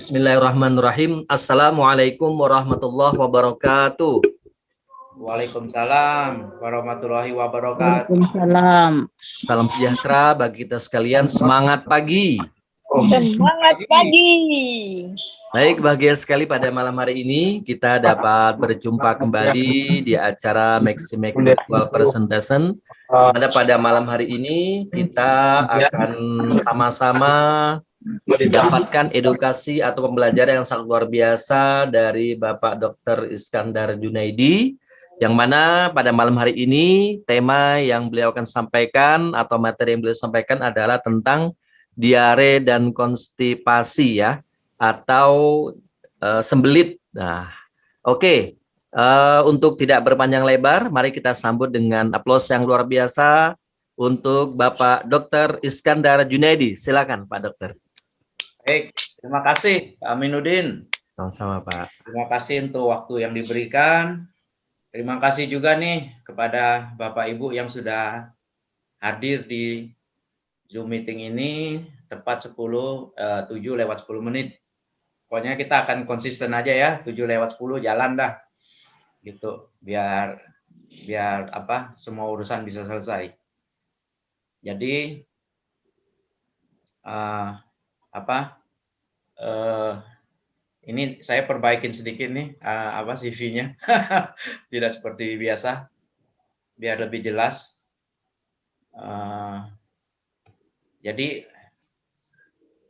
Bismillahirrahmanirrahim. Assalamualaikum warahmatullahi wabarakatuh. Waalaikumsalam warahmatullahi wabarakatuh. Waalaikumsalam. Salam sejahtera bagi kita sekalian. Semangat pagi. Semangat pagi. Baik, bahagia sekali pada malam hari ini kita dapat berjumpa kembali di acara Maximek Virtual Presentation. Pada malam hari ini kita akan sama-sama mendapatkan edukasi atau pembelajaran yang sangat luar biasa dari Bapak Dr. Iskandar Junaidi, yang mana pada malam hari ini tema yang beliau akan sampaikan atau materi yang beliau sampaikan adalah tentang diare dan konstipasi ya, atau sembelit. Nah, oke. Untuk tidak berpanjang lebar, mari kita sambut dengan aplaus yang luar biasa untuk Bapak Dr. Iskandar Junaidi. Silakan Pak Dokter. Baik, terima kasih Pak Aminuddin. Sama-sama Pak. Terima kasih untuk waktu yang diberikan. Terima kasih juga nih kepada Bapak Ibu yang sudah hadir di Zoom meeting ini tepat 7 lewat 10 menit. Pokoknya kita akan konsisten aja ya, 7 lewat 10 jalan dah. Gitu, biar apa semua urusan bisa selesai. Jadi ini saya perbaikin sedikit nih CV-nya. Tidak seperti biasa, biar lebih jelas. Jadi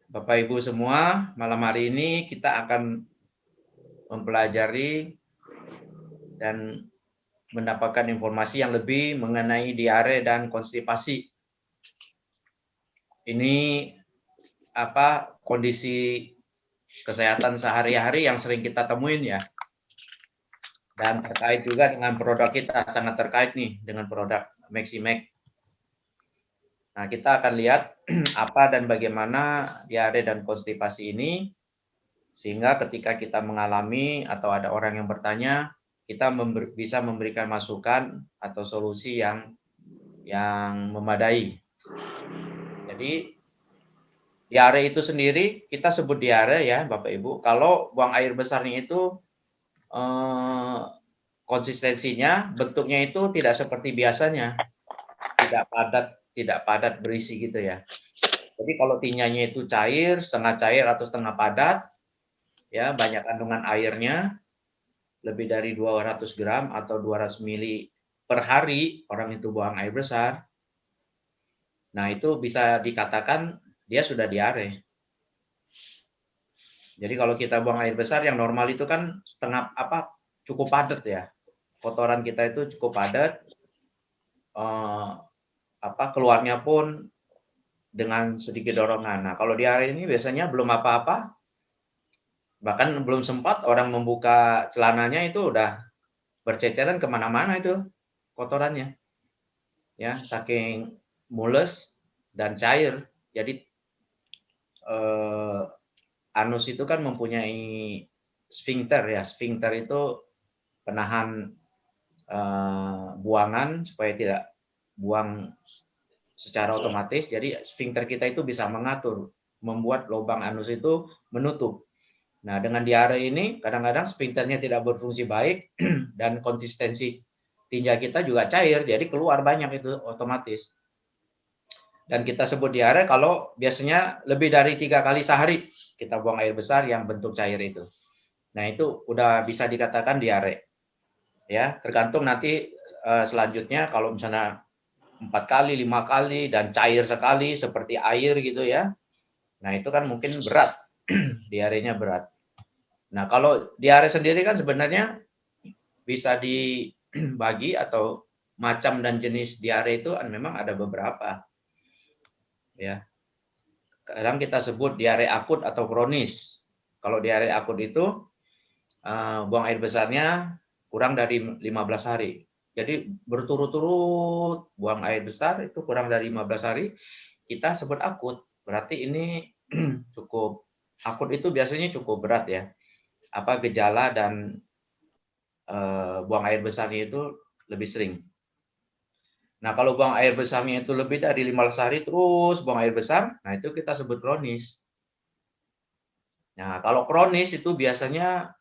Bapak Ibu semua, malam hari ini kita akan mempelajari dan mendapatkan informasi yang lebih mengenai diare dan konstipasi. Ini kondisi kesehatan sehari-hari yang sering kita temuin ya. Dan terkait juga dengan produk kita, sangat terkait nih dengan produk Maximek. Nah, kita akan lihat apa dan bagaimana diare dan konstipasi ini, sehingga ketika kita mengalami atau ada orang yang bertanya, kita bisa memberikan masukan atau solusi yang memadai. Jadi diare itu sendiri kita sebut diare ya Bapak Ibu. Kalau buang air besarnya itu konsistensinya, bentuknya itu tidak seperti biasanya, tidak padat berisi gitu ya. Jadi kalau tinyanya itu cair, setengah cair atau setengah padat, ya banyak kandungan airnya, lebih dari 200 gram atau 200 mili per hari orang itu buang air besar. Nah itu bisa dikatakan dia sudah diare. Jadi kalau kita buang air besar yang normal itu kan cukup padat ya. Kotoran kita itu cukup padat. Keluarnya pun dengan sedikit dorongan. Nah, kalau diare ini biasanya belum apa-apa. Bahkan belum sempat orang membuka celananya itu udah berceceran kemana-mana itu kotorannya. Ya, saking mules dan cair. Jadi anus itu kan mempunyai sphincter ya. Sphincter itu penahan buangan supaya tidak buang secara otomatis. Jadi sphincter kita itu bisa mengatur, membuat lubang anus itu menutup. Nah, dengan diare ini kadang-kadang sphincternya tidak berfungsi baik dan konsistensi tinja kita juga cair, jadi keluar banyak itu otomatis. Dan kita sebut diare kalau biasanya lebih dari 3 kali sehari kita buang air besar yang bentuk cair itu. Nah, itu udah bisa dikatakan diare. Ya, tergantung nanti selanjutnya kalau misalnya 4 kali, 5 kali dan cair sekali seperti air gitu ya. Nah, itu kan mungkin berat. Diarenya berat. Nah, kalau diare sendiri kan sebenarnya bisa dibagi atau macam dan jenis diare itu memang ada beberapa. Ya. Kadang kita sebut diare akut atau kronis. Kalau diare akut itu buang air besarnya kurang dari 15 hari. Jadi berturut-turut buang air besar itu kurang dari 15 hari, kita sebut akut. Berarti ini cukup akut, itu biasanya cukup berat ya. Gejala dan buang air besarnya itu lebih sering. Nah, kalau buang air besarnya itu lebih dari 15 hari terus buang air besar, nah itu kita sebut kronis. Nah, kalau kronis itu biasanya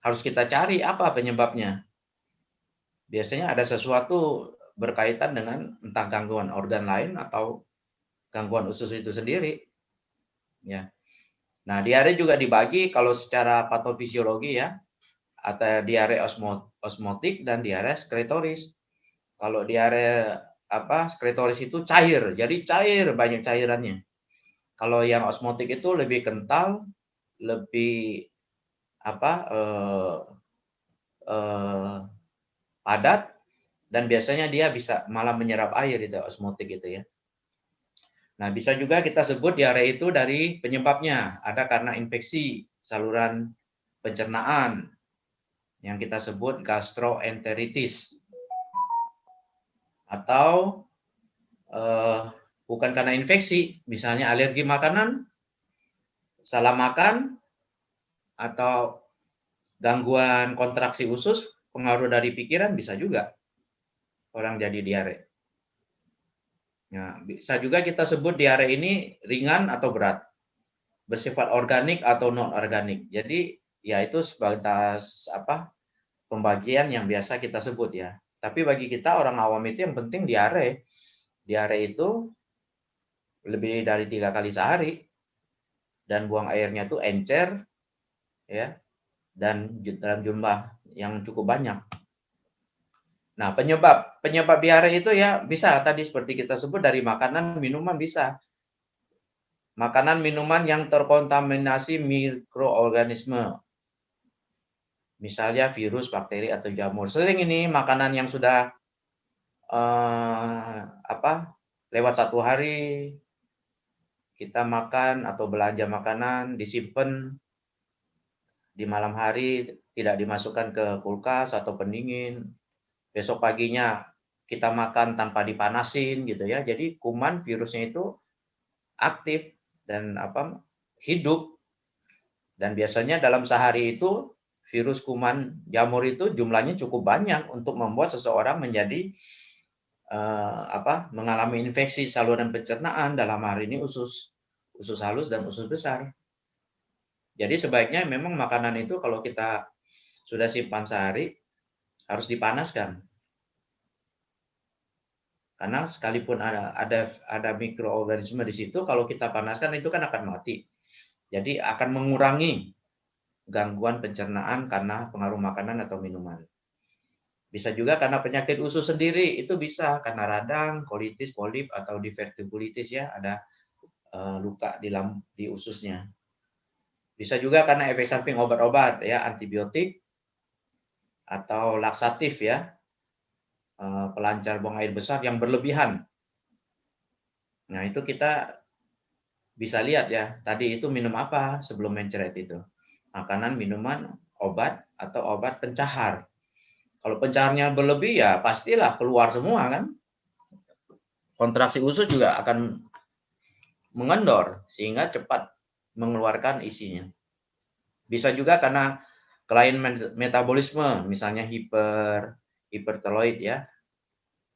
harus kita cari apa penyebabnya. Biasanya ada sesuatu berkaitan dengan entah gangguan organ lain atau gangguan usus itu sendiri. Ya. Nah, diare juga dibagi kalau secara patofisiologi ya, ada diare osmotik dan diare sekretoris. Kalau diare sekretoris itu cair, jadi cair, banyak cairannya. Kalau yang osmotik itu lebih kental, lebih eh, eh, padat, dan biasanya dia bisa malah menyerap air itu osmotik itu ya. Nah, bisa juga kita sebut diare itu dari penyebabnya, ada karena infeksi saluran pencernaan yang kita sebut gastroenteritis, atau bukan karena infeksi, misalnya alergi makanan, salah makan, atau gangguan kontraksi usus, pengaruh dari pikiran, bisa juga orang jadi diare. Nah, bisa juga kita sebut diare ini ringan atau berat, bersifat organik atau non organik. Jadi ya itu sebatas pembagian yang biasa kita sebut ya. Tapi bagi kita orang awam itu yang penting diare. Diare itu lebih dari 3 kali sehari dan buang airnya tuh encer ya, dan dalam jumlah yang cukup banyak. Nah, penyebab diare itu ya bisa tadi seperti kita sebut dari makanan, minuman bisa. Makanan, minuman yang terkontaminasi mikroorganisme. Misalnya virus, bakteri atau jamur. Sering ini makanan yang sudah lewat 1 hari kita makan atau belanja makanan, disimpan di malam hari, tidak dimasukkan ke kulkas atau pendingin. Besok paginya kita makan tanpa dipanasin gitu ya. Jadi kuman virusnya itu aktif dan hidup, dan biasanya dalam sehari itu virus kuman jamur itu jumlahnya cukup banyak untuk membuat seseorang menjadi mengalami infeksi saluran pencernaan, dalam hari ini usus halus dan usus besar. Jadi sebaiknya memang makanan itu kalau kita sudah simpan sehari harus dipanaskan. Karena sekalipun ada mikroorganisme di situ, kalau kita panaskan itu kan akan mati. Jadi akan mengurangi gangguan pencernaan karena pengaruh makanan atau minuman. Bisa juga karena penyakit usus sendiri, itu bisa karena radang, kolitis, polip, atau diverticulitis ya, ada luka di ususnya. Bisa juga karena efek samping obat-obat ya, antibiotik atau laksatif ya, pelancar buang air besar yang berlebihan. Nah, itu kita bisa lihat ya, tadi itu minum apa sebelum mencret itu. Makanan, minuman, obat, atau obat pencahar. Kalau pencaharnya berlebih ya pastilah keluar semua kan. Kontraksi usus juga akan mengendor sehingga cepat mengeluarkan isinya. Bisa juga karena kelainan metabolisme, misalnya hipertiroid ya.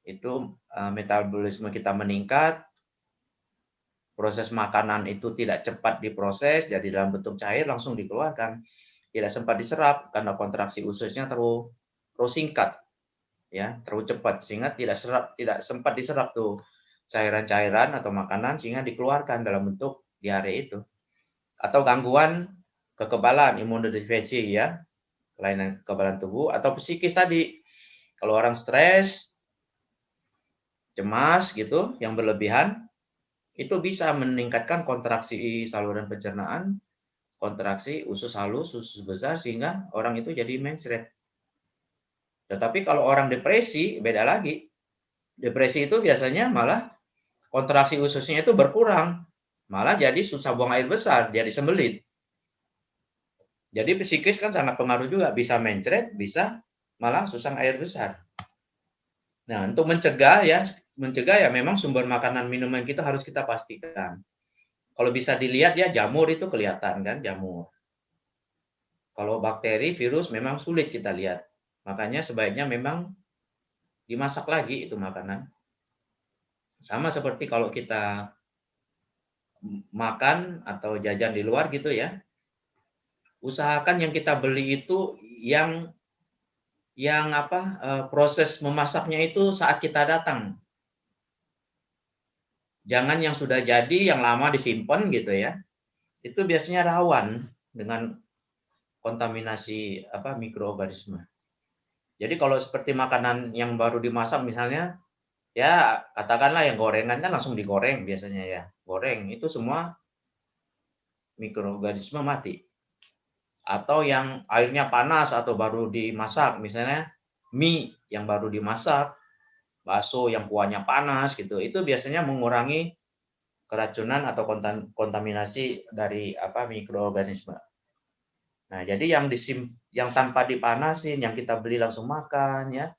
Itu metabolisme kita meningkat, proses makanan itu tidak cepat diproses, jadi dalam bentuk cair langsung dikeluarkan. Tidak sempat diserap karena kontraksi ususnya terlalu singkat, ya, terlalu cepat sehingga tidak sempat diserap tuh cairan-cairan atau makanan sehingga dikeluarkan dalam bentuk diare itu. Atau gangguan kekebalan, imunodefensi ya, kelainan kekebalan tubuh atau psikis tadi. Kalau orang stres, cemas gitu yang berlebihan, itu bisa meningkatkan kontraksi saluran pencernaan, kontraksi usus halus, usus besar, sehingga orang itu jadi mencret. Tetapi kalau orang depresi, beda lagi. Depresi itu biasanya malah kontraksi ususnya itu berkurang. Malah jadi susah buang air besar, jadi sembelit. Jadi psikis kan sangat pengaruh juga. Bisa mencret, bisa malah susah air besar. Nah, untuk mencegah ya memang sumber makanan minuman kita harus kita pastikan. Kalau bisa dilihat ya jamur itu kelihatan kan, jamur. Kalau bakteri, virus memang sulit kita lihat. Makanya sebaiknya memang dimasak lagi itu makanan. Sama seperti kalau kita makan atau jajan di luar gitu ya, usahakan yang kita beli itu yang proses memasaknya itu saat kita datang. Jangan yang sudah jadi, yang lama disimpan gitu ya. Itu biasanya rawan dengan kontaminasi mikroorganisme. Jadi kalau seperti makanan yang baru dimasak misalnya, ya katakanlah yang gorengan kan langsung digoreng biasanya ya. Goreng itu semua mikroorganisme mati. Atau yang airnya panas atau baru dimasak, misalnya mie yang baru dimasak, bakso yang kuahnya panas gitu, itu biasanya mengurangi keracunan atau kontaminasi dari mikroorganisme. Nah, jadi yang tanpa dipanasin, yang kita beli langsung makan ya,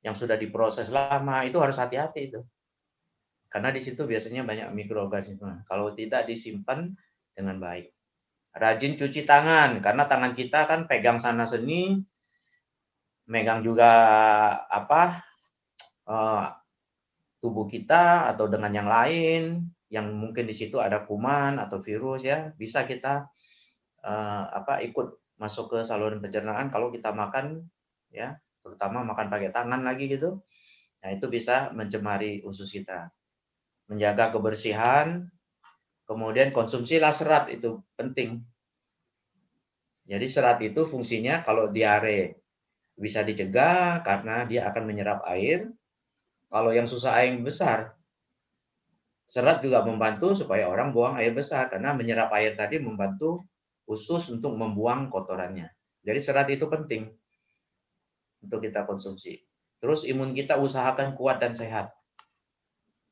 yang sudah diproses lama itu harus hati-hati itu. Karena di situ biasanya banyak mikroorganisme. Kalau tidak disimpan dengan baik. Rajin cuci tangan karena tangan kita kan pegang sana sini, megang juga tubuh kita atau dengan yang lain yang mungkin di situ ada kuman atau virus ya, bisa kita ikut masuk ke saluran pencernaan kalau kita makan ya, terutama makan pakai tangan lagi gitu. Nah, itu bisa mencemari usus kita. Menjaga kebersihan, kemudian konsumsilah serat, itu penting. Jadi serat itu fungsinya kalau diare bisa dicegah karena dia akan menyerap air. Kalau yang susah air besar, serat juga membantu supaya orang buang air besar karena menyerap air tadi membantu usus untuk membuang kotorannya. Jadi serat itu penting untuk kita konsumsi. Terus imun kita usahakan kuat dan sehat.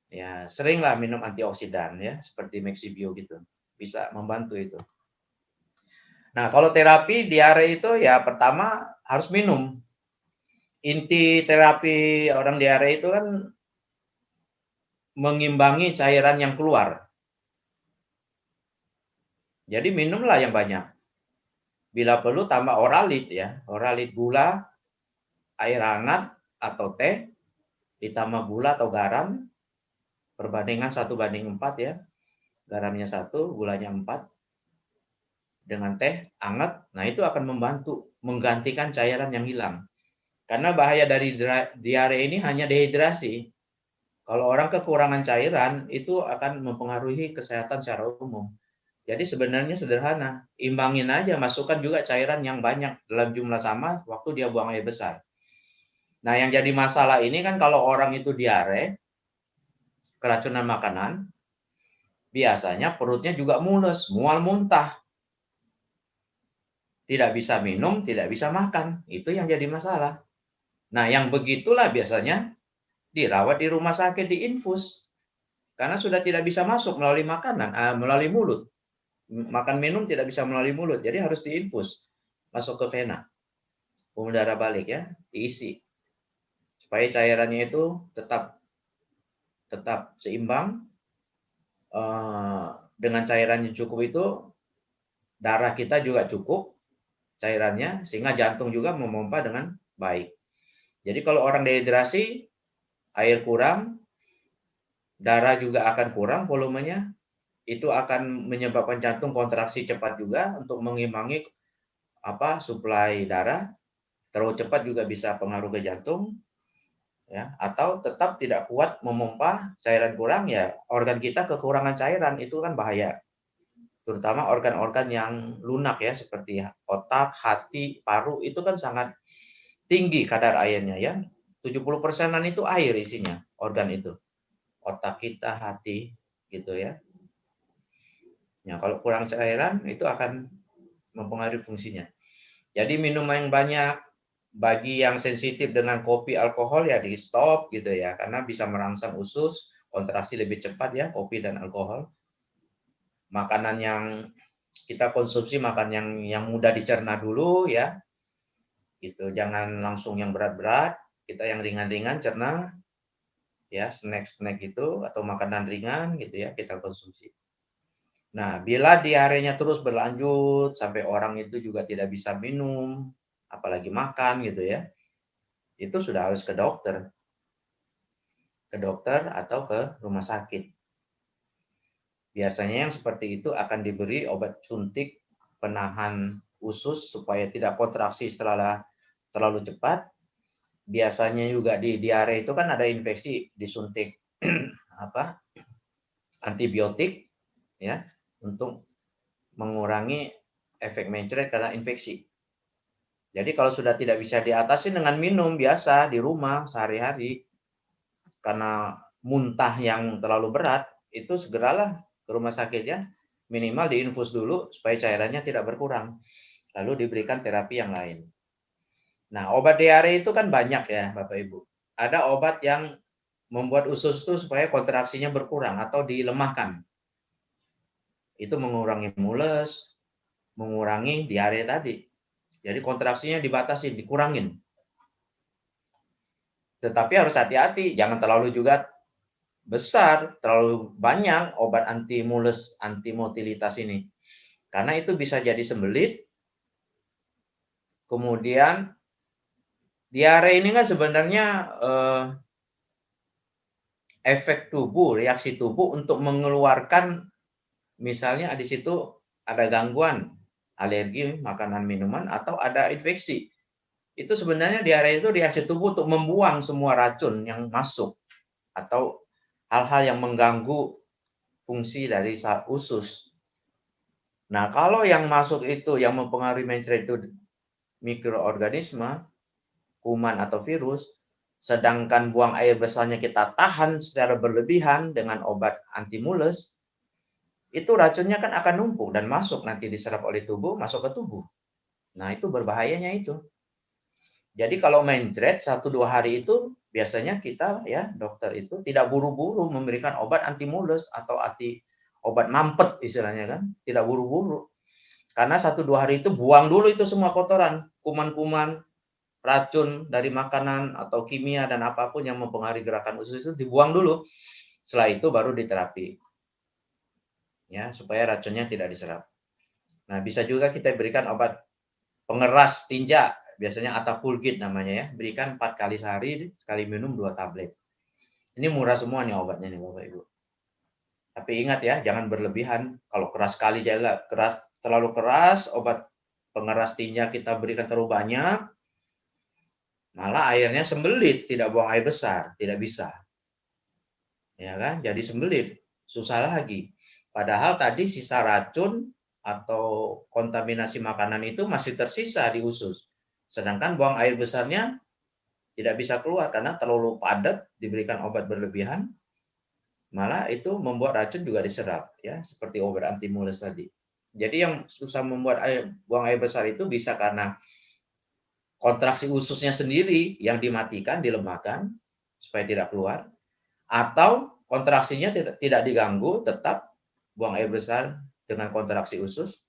Ya, seringlah minum antioksidan ya, seperti Maxibio gitu. Bisa membantu itu. Nah, kalau terapi diare itu ya pertama harus minum. Inti terapi orang diare itu kan mengimbangi cairan yang keluar. Jadi minumlah yang banyak. Bila perlu tambah oralit ya. Oralit gula, air hangat atau teh, ditambah gula atau garam, perbandingan 1:4 ya. Garamnya 1, gulanya 4. Dengan teh hangat, nah itu akan membantu menggantikan cairan yang hilang. Karena bahaya dari diare ini hanya dehidrasi. Kalau orang kekurangan cairan, itu akan mempengaruhi kesehatan secara umum. Jadi sebenarnya sederhana, imbangin aja, masukkan juga cairan yang banyak dalam jumlah sama waktu dia buang air besar. Nah, yang jadi masalah ini kan kalau orang itu diare, keracunan makanan, biasanya perutnya juga mules, mual muntah. Tidak bisa minum, tidak bisa makan. Itu yang jadi masalah. Nah, yang begitulah biasanya dirawat di rumah sakit, diinfus. Karena sudah tidak bisa masuk melalui makanan, melalui mulut. Makan minum tidak bisa melalui mulut, jadi harus diinfus. Masuk ke vena. Pembuluh darah balik ya, diisi. Supaya cairannya itu tetap seimbang. Dengan cairannya cukup itu, darah kita juga cukup cairannya, sehingga jantung juga memompa dengan baik. Jadi kalau orang dehidrasi, air kurang, darah juga akan kurang volumenya, itu akan menyebabkan jantung kontraksi cepat juga untuk mengimbangi suplai darah. Terlalu cepat juga bisa pengaruh ke jantung ya, atau tetap tidak kuat memompa, cairan kurang ya, organ kita kekurangan cairan, itu kan bahaya. Terutama organ-organ yang lunak ya, seperti otak, hati, paru, itu kan sangat tinggi kadar airnya ya. 70%-an itu air isinya, organ itu. Otak kita, hati, gitu ya. Ya, kalau kurang cairan itu akan mempengaruhi fungsinya. Jadi minum yang banyak, bagi yang sensitif dengan kopi, alkohol ya di stop gitu ya, karena bisa merangsang usus, kontraksi lebih cepat ya, kopi dan alkohol. Makanan yang kita konsumsi, makan yang mudah dicerna dulu ya, gitu. Jangan langsung yang berat-berat, kita yang ringan-ringan cerna ya, snack-snack itu atau makanan ringan gitu ya, kita konsumsi. Nah, bila diarenya terus berlanjut sampai orang itu juga tidak bisa minum, apalagi makan gitu ya, itu sudah harus ke dokter atau ke rumah sakit. biasanya yang seperti itu akan diberi obat suntik penahan usus supaya tidak kontraksi terlalu cepat. Biasanya juga di diare itu kan ada infeksi, disuntik antibiotik ya untuk mengurangi efek mencret karena infeksi. Jadi kalau sudah tidak bisa diatasi dengan minum biasa di rumah sehari-hari karena muntah yang terlalu berat, itu segeralah ke rumah sakit ya. Minimal diinfus dulu supaya cairannya tidak berkurang. Lalu diberikan terapi yang lain. Nah, obat diare itu kan banyak ya, Bapak Ibu. Ada obat yang membuat usus itu supaya kontraksinya berkurang atau dilemahkan. Itu mengurangi mules, mengurangi diare tadi. Jadi kontraksinya dibatasi, dikurangin. Tetapi harus hati-hati, jangan terlalu juga besar, terlalu banyak obat anti mules, anti motilitas ini. Karena itu bisa jadi sembelit. Kemudian diare ini kan sebenarnya efek tubuh, reaksi tubuh untuk mengeluarkan, misalnya di situ ada gangguan alergi makanan minuman atau ada infeksi. Itu sebenarnya diare itu reaksi tubuh untuk membuang semua racun yang masuk atau hal-hal yang mengganggu fungsi dari usus. Nah, kalau yang masuk itu yang mempengaruhi mencret itu mikroorganisme, kuman atau virus, sedangkan buang air besarnya kita tahan secara berlebihan dengan obat anti mules, itu racunnya kan akan numpuk dan masuk nanti diserap oleh tubuh, masuk ke tubuh. Nah, itu berbahayanya itu. Jadi kalau mencret 1-2 hari itu biasanya kita ya dokter itu tidak buru-buru memberikan obat anti mules atau obat mampet istilahnya kan, tidak buru-buru. Karena 1-2 hari itu buang dulu itu semua kotoran, kuman-kuman, racun dari makanan atau kimia dan apapun yang mempengaruhi gerakan usus itu dibuang dulu. Setelah itu baru diterapi. Ya, supaya racunnya tidak diserap. Nah, bisa juga kita berikan obat pengeras tinja, biasanya Atapulgit namanya ya, berikan 4 kali sehari, sekali minum 2 tablet. Ini murah semua nih obatnya nih Bapak Ibu. Tapi ingat ya, jangan berlebihan. Kalau keras sekali terlalu keras, obat pengeras tinja kita berikan terlalu banyak, malah airnya sembelit, tidak buang air besar, tidak bisa. Ya kan? Jadi sembelit, susah lagi. Padahal tadi sisa racun atau kontaminasi makanan itu masih tersisa di usus. Sedangkan buang air besarnya tidak bisa keluar karena terlalu padat, diberikan obat berlebihan, malah itu membuat racun juga diserap, ya seperti obat anti mules tadi. Jadi yang susah membuat buang air besar itu bisa karena kontraksi ususnya sendiri yang dimatikan, dilemahkan supaya tidak keluar, atau kontraksinya tidak diganggu, tetap buang air besar dengan kontraksi usus,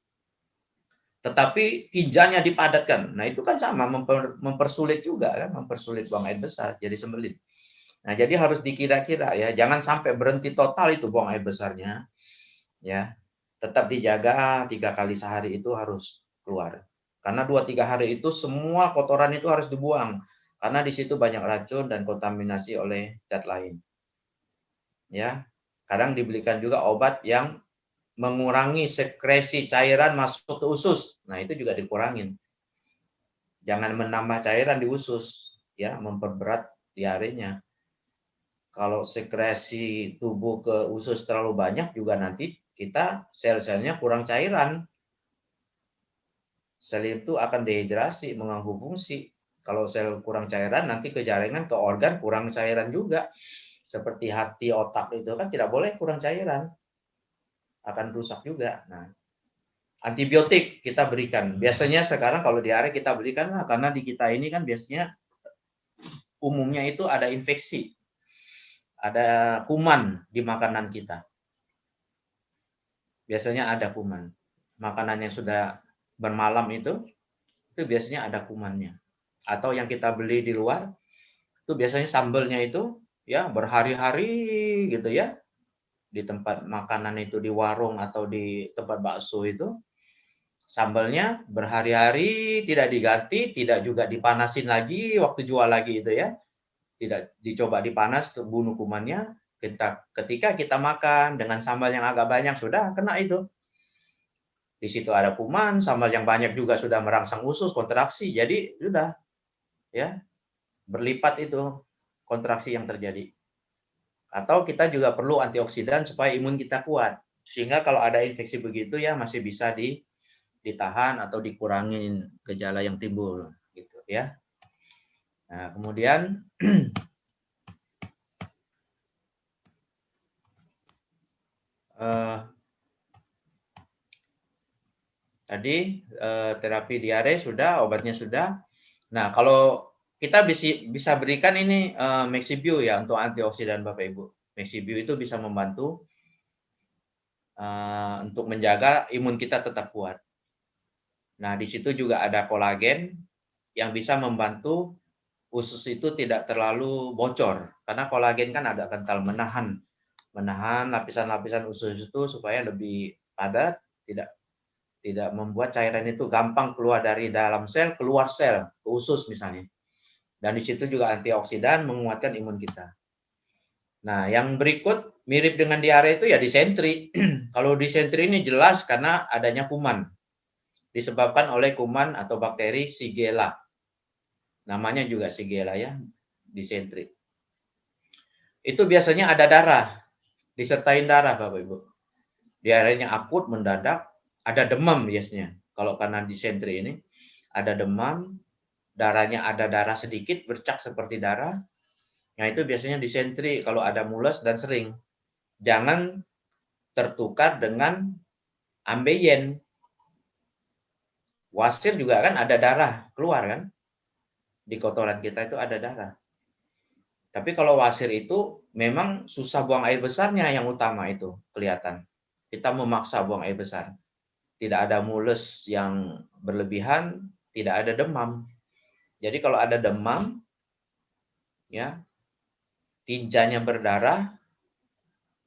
tetapi tinjanya dipadatkan. Nah, itu kan sama mempersulit juga kan, mempersulit buang air besar, jadi sembelit. Nah, jadi harus dikira-kira ya, jangan sampai berhenti total itu buang air besarnya. Ya. Tetap dijaga 3 kali sehari itu harus keluar. Karena 2-3 hari itu semua kotoran itu harus dibuang. Karena di situ banyak racun dan kontaminasi oleh zat lain. Ya. Kadang diberikan juga obat yang mengurangi sekresi cairan masuk ke usus. Nah, itu juga dikurangin. Jangan menambah cairan di usus, ya, memperberat diarenya. Kalau sekresi tubuh ke usus terlalu banyak juga nanti kita sel-selnya kurang cairan. Sel itu akan dehidrasi, mengganggu fungsi. Kalau sel kurang cairan nanti ke jaringan, ke organ kurang cairan juga. Seperti hati, otak itu kan tidak boleh kurang cairan. Akan rusak juga. Nah, antibiotik kita berikan. Biasanya sekarang kalau diare kita berikan lah, karena di kita ini kan biasanya umumnya itu ada infeksi. Ada kuman di makanan kita. Biasanya ada kuman. Makanan yang sudah bermalam itu biasanya ada kumannya. Atau yang kita beli di luar, itu biasanya sambelnya itu ya berhari-hari gitu ya. Di tempat makanan itu di warung atau di tempat bakso itu sambalnya berhari-hari tidak diganti, tidak juga dipanasin lagi waktu jual lagi itu ya. Tidak dicoba dipanas untuk bunuh kumannya, Ketika kita makan dengan sambal yang agak banyak, sudah kena itu. Di situ ada kuman, sambal yang banyak juga sudah merangsang usus, kontraksi. Jadi sudah ya berlipat itu kontraksi yang terjadi. Atau kita juga perlu antioksidan supaya imun kita kuat. Sehingga kalau ada infeksi begitu ya masih bisa ditahan atau dikurangin gejala yang timbul gitu ya. Nah, kemudian tadi terapi diare sudah, obatnya sudah. Nah, kalau kita bisa berikan ini Mexibio ya untuk antioksidan Bapak Ibu. Mexibio itu bisa membantu untuk menjaga imun kita tetap kuat. Nah, di situ juga ada kolagen yang bisa membantu usus itu tidak terlalu bocor. Karena kolagen kan agak kental, menahan lapisan-lapisan usus itu supaya lebih padat, tidak membuat cairan itu gampang keluar dari dalam sel, keluar sel, ke usus misalnya. Dan di situ juga antioksidan menguatkan imun kita. Nah, yang berikut mirip dengan diare itu ya disentri. Kalau disentri ini jelas karena adanya kuman. Disebabkan oleh kuman atau bakteri Shigella. Namanya juga Shigella ya, disentri. Itu biasanya ada darah, disertai darah Bapak Ibu. Diarenya akut, mendadak, ada demam biasanya. Kalau karena disentri ini, ada demam, darahnya ada darah sedikit, bercak seperti darah. Nah itu biasanya disentri kalau ada mules dan sering. Jangan tertukar dengan ambeien. Wasir juga kan ada darah keluar kan. Di kotoran kita itu ada darah. Tapi kalau wasir itu memang susah buang air besarnya yang utama itu kelihatan. Kita memaksa buang air besar. Tidak ada mules yang berlebihan, tidak ada demam. Jadi kalau ada demam, ya tinjanya berdarah,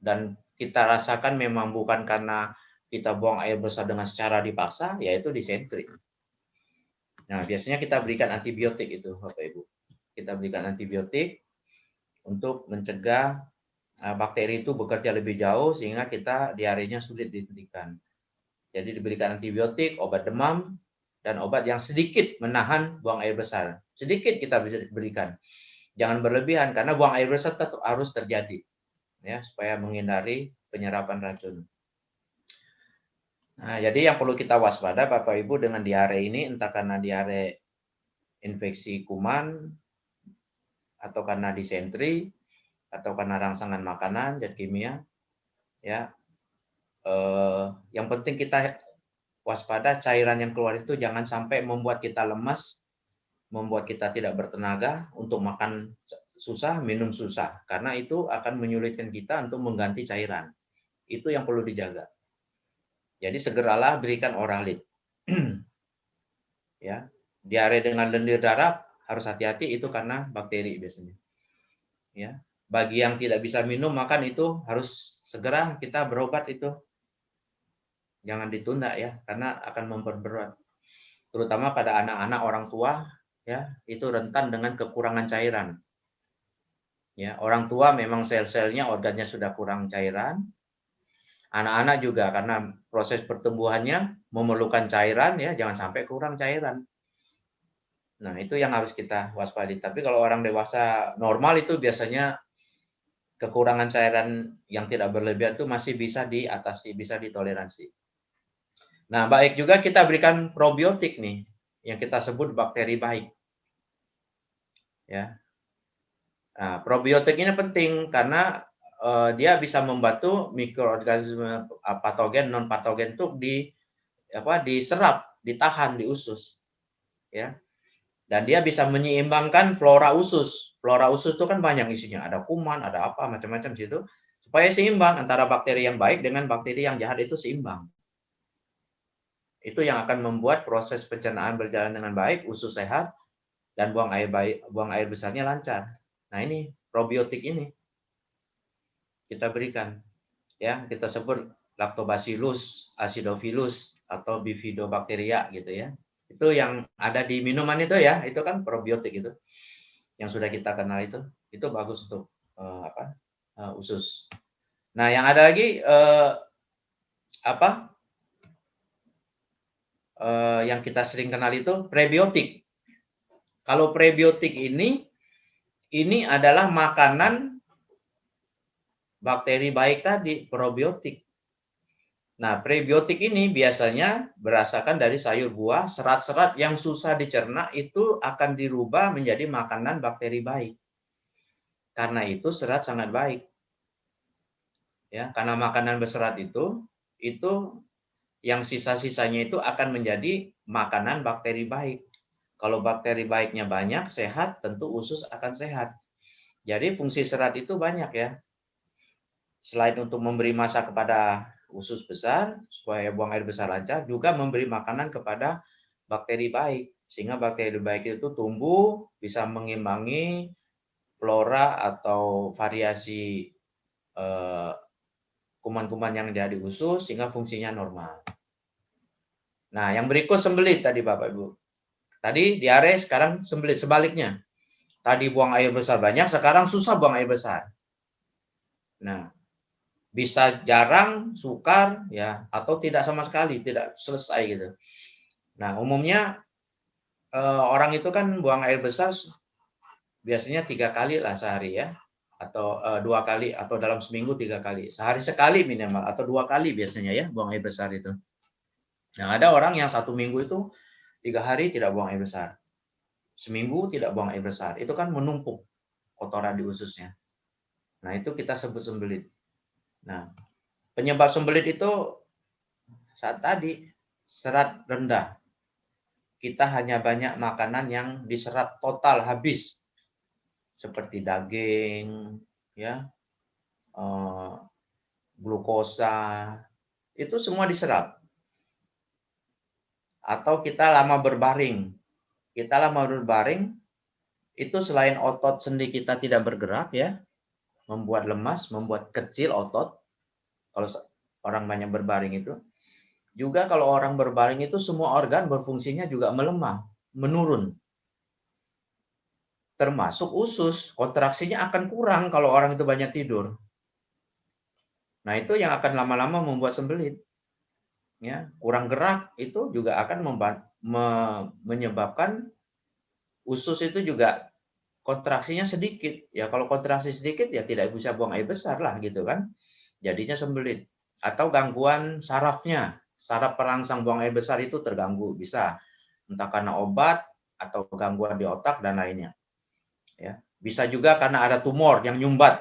dan kita rasakan memang bukan karena kita buang air besar dengan secara dipaksa, yaitu disentri. Nah, biasanya kita berikan antibiotik itu, Bapak Ibu. Kita berikan antibiotik untuk mencegah bakteri itu bekerja lebih jauh sehingga kita diarenya sulit dihentikan. Jadi diberikan antibiotik, obat demam, dan obat yang sedikit menahan buang air besar. Sedikit kita bisa berikan. Jangan berlebihan karena buang air besar tetap harus terjadi. Ya, supaya menghindari penyerapan racun. Nah, jadi yang perlu kita waspada Bapak Ibu dengan diare ini, entah karena diare infeksi kuman, atau karena disentri, atau karena rangsangan makanan, zat kimia, ya. Yang penting kita waspada cairan yang keluar itu jangan sampai membuat kita lemas, membuat kita tidak bertenaga, untuk makan susah, minum susah. Karena itu akan menyulitkan kita untuk mengganti cairan. Itu yang perlu dijaga. Jadi segeralah berikan Oralit. Ya, diare dengan lendir darah harus hati-hati, itu karena bakteri biasanya. Ya, bagi yang tidak bisa minum makan itu harus segera kita berobat itu. Jangan ditunda ya, karena akan memperberat. Terutama pada anak-anak, orang tua ya, itu rentan dengan kekurangan cairan. Ya, orang tua memang sel-selnya, organnya sudah kurang cairan. Anak-anak juga karena proses pertumbuhannya memerlukan cairan ya, jangan sampai kurang cairan. Nah, itu yang harus kita waspadi. Tapi kalau orang dewasa normal itu biasanya kekurangan cairan yang tidak berlebihan itu masih bisa diatasi, bisa ditoleransi. Nah, baik juga kita berikan probiotik nih, yang kita sebut bakteri baik. Ya. Nah, probiotik ini penting karena dia bisa membantu mikroorganisme patogen, non patogen itu diserap, ditahan di usus. Ya. Dan dia bisa menyeimbangkan flora usus. Flora usus itu kan banyak isinya, ada kuman, ada apa macam-macam situ, supaya seimbang antara bakteri yang baik dengan bakteri yang jahat, itu seimbang. Itu yang akan membuat proses pencernaan berjalan dengan baik, usus sehat, dan buang air besarnya lancar. Nah, ini probiotik ini kita berikan. Ya, kita sebut Lactobacillus acidophilus atau Bifidobacteria gitu ya. Itu yang ada di minuman itu ya, itu kan probiotik itu. Yang sudah kita kenal itu bagus untuk usus. Nah, yang ada lagi yang kita sering kenal itu prebiotik. Kalau prebiotik ini adalah makanan bakteri baik tadi, probiotik. Nah, prebiotik ini biasanya berasakan dari sayur buah, serat-serat yang susah dicerna itu akan dirubah menjadi makanan bakteri baik. Karena itu serat sangat baik. Ya, karena makanan berserat itu yang sisa-sisanya itu akan menjadi makanan bakteri baik. Kalau bakteri baiknya banyak, sehat, tentu usus akan sehat. Jadi fungsi serat itu banyak ya. Selain untuk memberi massa kepada usus besar, supaya buang air besar lancar, juga memberi makanan kepada bakteri baik. Sehingga bakteri baik itu tumbuh, bisa mengimbangi flora atau variasi kuman-kuman yang ada di usus, sehingga fungsinya normal. Nah, yang berikut sembelit tadi Bapak Ibu. Tadi diare, sekarang sembelit, sebaliknya. Tadi buang air besar banyak, sekarang susah buang air besar. Nah, bisa jarang, sukar, ya, atau tidak sama sekali, tidak selesai gitu. Nah, umumnya orang itu kan buang air besar biasanya 3 kali lah sehari ya, atau 2 kali, atau dalam seminggu 3 kali. Sehari sekali minimal, atau 2 kali biasanya ya buang air besar itu. Nah, ada orang yang 1 minggu itu 3 hari tidak buang air besar. Seminggu tidak buang air besar. Itu kan menumpuk kotoran di ususnya. Nah, itu kita sebut sembelit. Nah, penyebab sembelit itu saat tadi serat rendah. Kita hanya banyak makanan yang diserap total habis. Seperti daging, ya, glukosa, itu semua diserap. Atau kita lama berbaring. Kita lama berbaring, itu selain otot sendi kita tidak bergerak ya, membuat lemas, membuat kecil otot. Kalau orang banyak berbaring itu, juga kalau orang berbaring itu semua organ berfungsinya juga melemah, menurun. Termasuk usus, kontraksinya akan kurang kalau orang itu banyak tidur. Nah, itu yang akan lama-lama membuat sembelit. Ya, kurang gerak itu juga akan menyebabkan usus itu juga kontraksinya sedikit. Ya, kalau kontraksi sedikit ya tidak bisa buang air besar lah gitu kan. Jadinya sembelit. Atau gangguan sarafnya, saraf perangsang buang air besar itu terganggu, bisa entah karena obat atau gangguan di otak dan lainnya. Ya, bisa juga karena ada tumor yang nyumbat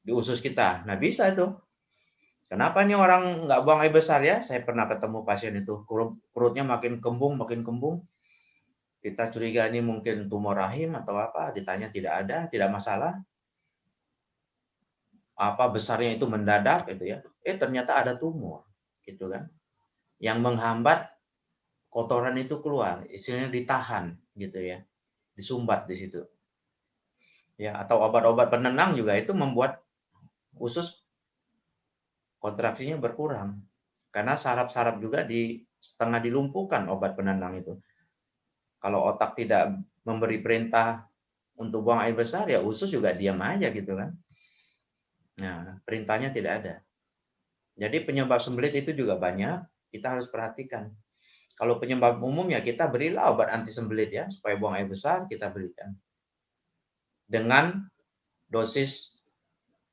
di usus kita. Nah, bisa itu. Kenapa nih orang nggak buang air besar ya? Saya pernah ketemu pasien itu, perutnya makin kembung. Kita curiga ini mungkin tumor rahim atau apa, ditanya tidak ada, tidak masalah. Apa besarnya itu mendadak gitu ya. Ternyata ada tumor gitu kan. Yang menghambat kotoran itu keluar, istilahnya ditahan gitu ya. Disumbat di situ. Ya, atau obat-obat penenang juga itu membuat usus kontraksinya berkurang. Karena saraf-saraf juga setengah dilumpuhkan obat penenang itu. Kalau otak tidak memberi perintah untuk buang air besar, ya usus juga diam aja gitu kan. Nah, perintahnya tidak ada. Jadi penyebab sembelit itu juga banyak, kita harus perhatikan. Kalau penyebab umum ya kita berilah obat anti sembelit ya, supaya buang air besar kita berikan. Dengan dosis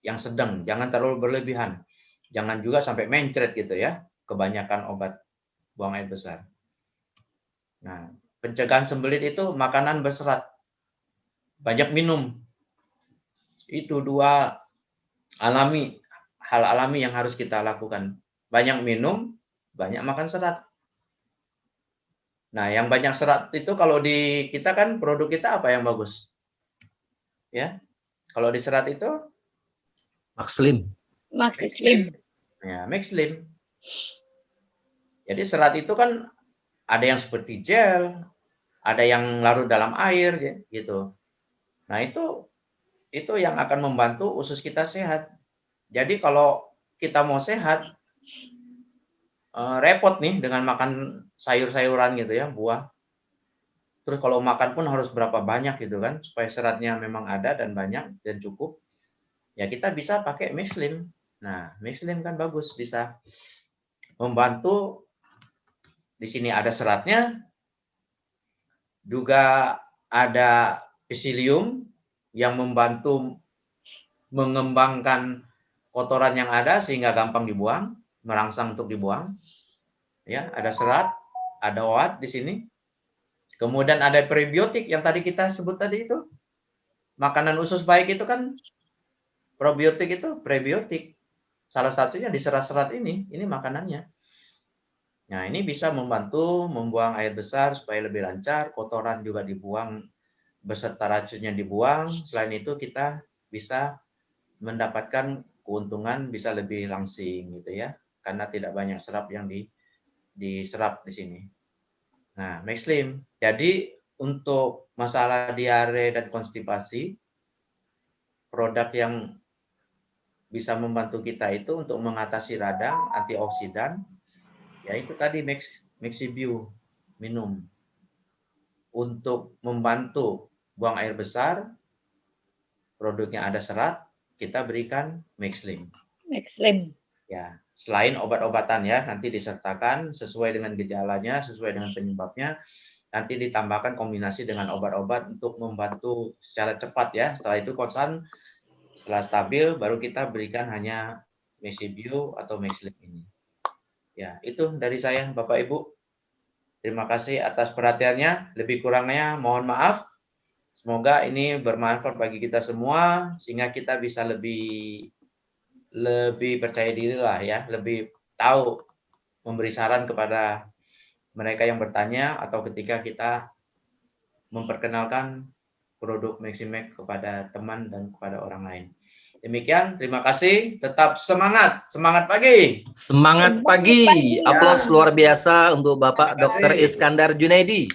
yang sedang, jangan terlalu berlebihan. Jangan juga sampai mencret gitu ya, kebanyakan obat buang air besar. Nah, pencegahan sembelit itu makanan berserat. Banyak minum. Itu hal alami yang harus kita lakukan. Banyak minum, banyak makan serat. Nah, yang banyak serat itu kalau di kita kan produk kita apa yang bagus? Ya. Kalau di serat itu Maxslim. Ya, Maxslim. Jadi serat itu kan ada yang seperti gel, ada yang larut dalam air gitu. Nah, itu yang akan membantu usus kita sehat. Jadi kalau kita mau sehat, repot nih dengan makan sayur-sayuran gitu ya, buah. Terus kalau makan pun harus berapa banyak gitu kan, supaya seratnya memang ada dan banyak dan cukup. ya kita bisa pakai Maxlim. Nah, Maxlim kan bagus, bisa membantu. Di sini ada seratnya, juga ada psyllium yang membantu mengembangkan kotoran yang ada sehingga gampang dibuang, merangsang untuk dibuang. Ya, ada serat, ada OAT di sini. Kemudian ada prebiotik yang tadi kita sebut tadi itu. Makanan usus baik itu kan probiotik itu prebiotik. Salah satunya di serat-serat ini makanannya. Nah, ini bisa membantu membuang air besar supaya lebih lancar, kotoran juga dibuang beserta racunnya dibuang. Selain itu kita bisa mendapatkan keuntungan bisa lebih langsing gitu ya, karena tidak banyak serap yang diserap di sini. Nah, Maxlim. Jadi untuk masalah diare dan konstipasi, produk yang bisa membantu kita itu untuk mengatasi radang, antioksidan, ya itu tadi Maxibio minum. Untuk membantu buang air besar, produknya ada serat, kita berikan Maxlim. Maxlim. Ya, selain obat-obatan ya, nanti disertakan sesuai dengan gejalanya, sesuai dengan penyebabnya, nanti ditambahkan kombinasi dengan obat-obat untuk membantu secara cepat ya. Setelah itu konsan, setelah stabil, baru kita berikan hanya Maxibio atau Maxlim ini. Ya, itu dari saya Bapak Ibu. Terima kasih atas perhatiannya. Lebih kurangnya mohon maaf. Semoga ini bermanfaat bagi kita semua sehingga kita bisa lebih percaya diri lah ya, lebih tahu memberi saran kepada mereka yang bertanya atau ketika kita memperkenalkan produk Maximax kepada teman dan kepada orang lain. Demikian, terima kasih. Tetap semangat, semangat pagi. Semangat pagi. Aplaus luar biasa untuk Bapak Dr. Iskandar Junaidi.